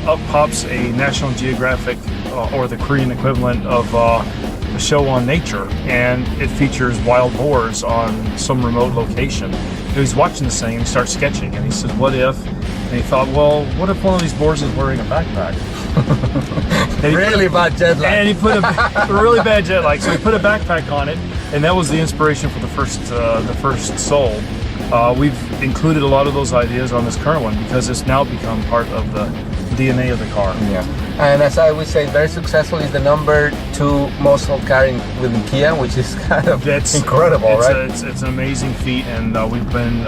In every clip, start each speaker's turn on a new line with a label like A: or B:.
A: up pops a National Geographic or the Korean equivalent of a show on nature, and it features wild boars on some remote location. He's watching this thing and he starts sketching, and he says, what if? And he thought, well, what if one of these boars is wearing a backpack?
B: Really bad jet lag.
A: And he put a really bad jet lag, so he put a backpack on it, and that was the inspiration for the first Soul. We've included a lot of those ideas on this current one because it's now become part of the DNA of the car.
B: Yeah, and as I would say, very successful. Is the number 2 most sold car within Kia, which is kind of incredible, right?
A: It's an amazing feat, and we've been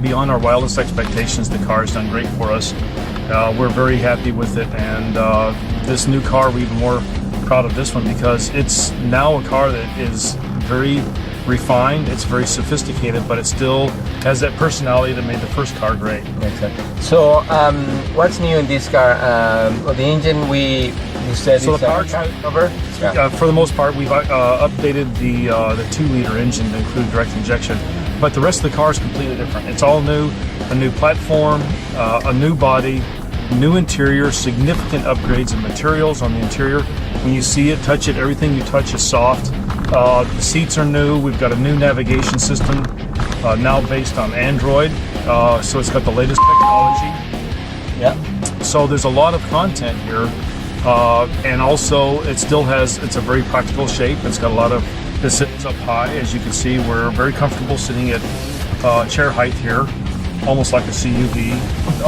A: beyond our wildest expectations. The car has done great for us. We're very happy with it, and this new car, we're even more proud of this one because it's now a car that is very refined, it's very sophisticated, but it still has that personality that made the first car great.
B: Exactly. So, what's new in this car? The engine, you said
A: so
B: it's
A: the power
B: cover? Yeah.
A: For the most part, we've updated the 2-liter engine to include direct injection, but the rest of the car is completely different. It's all new, a new platform, a new body, new interior, significant upgrades in materials on the interior. When you see it, touch it, everything you touch is soft. The seats are new. We've got a new navigation system now based on Android, so it's got the latest technology.
B: Yeah.
A: So there's a lot of content here, and also it's a very practical shape. It's got a lot of, this sits up high, as you can see. We're very comfortable sitting at chair height here, almost like a CUV.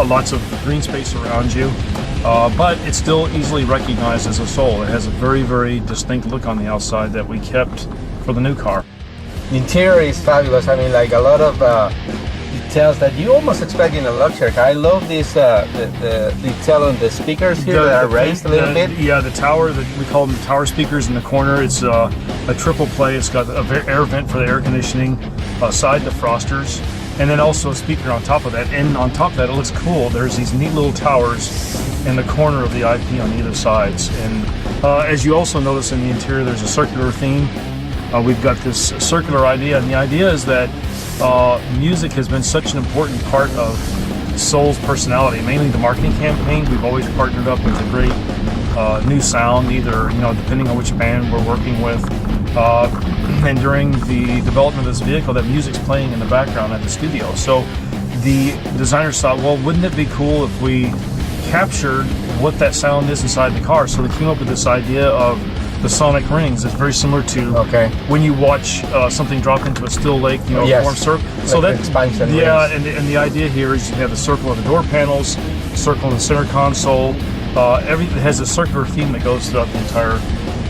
A: Lots of green space around you. But it's still easily recognized as a Soul. It has a very, very distinct look on the outside that we kept for the new car.
B: The interior is fabulous. I mean, like a lot of details that you almost expect in a luxury car. I love this the detail on the speakers here that are raised a little bit.
A: Yeah, the tower, we call them tower speakers in the corner. It's a triple play. It's got an air vent for the air conditioning, side defrosters, and then also a speaker on top of that. And on top of that, it looks cool. There's these neat little towers in the corner of the IP on either sides. And as you also notice in the interior, there's a circular theme. We've got this circular idea, and the idea is that music has been such an important part of Soul's personality, mainly the marketing campaign. We've always partnered up with a great new sound, either, depending on which band we're working with. And during the development of this vehicle, that music's playing in the background at the studio. So the designers thought, well, wouldn't it be cool if we captured what that sound is inside the car? So they came up with this idea of the sonic rings. It's very similar to when you watch something drop into a still lake, form circle.
B: Like
A: so that
B: expansion
A: and the idea here is you have the circle of the door panels, circle in the center console. Everything has a circular theme that goes throughout the entire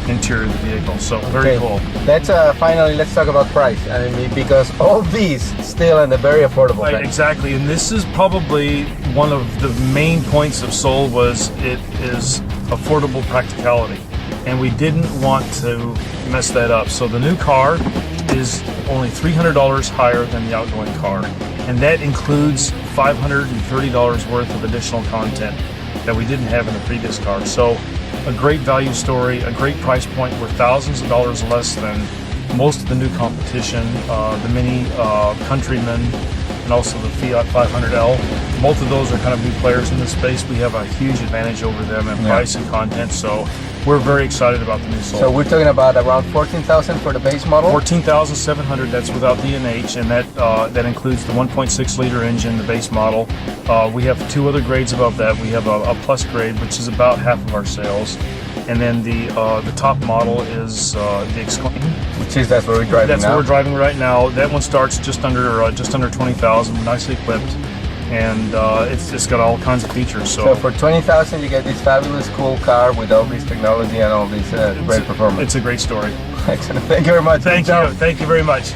A: interior of the vehicle. So very cool.
B: Let's finally let's talk about price. I mean, because all these still in a very affordable
A: right,
B: price.
A: Exactly, and this is probably one of the main points of Soul was it is affordable practicality, and we didn't want to mess that up. So the new car is only $300 higher than the outgoing car, and that includes $530 worth of additional content that we didn't have in the previous car. So a great value story, a great price point. We're thousands of dollars less than most of the new competition, the Mini Countryman and also the Fiat 500L. Both of those are kind of new players in this space. We have a huge advantage over them in price and content, so we're very excited about the new Soul.
B: So we're talking about around $14,000 for the base model?
A: $14,700, that's without the NH, and that includes the 1.6 liter engine, the base model. We have 2 other grades above that. We have a plus grade, which is about half of our sales. And then the top model is the Exclaim.
B: That's what we're driving
A: That's
B: now?
A: what we're driving right now. That one starts just under 20,000, nicely equipped. And it's got all kinds of features.
B: So for $20,000, you get this fabulous, cool car with all this technology and all this great performance.
A: It's a great story.
B: Excellent. Thank you very much.
A: Thank you very much.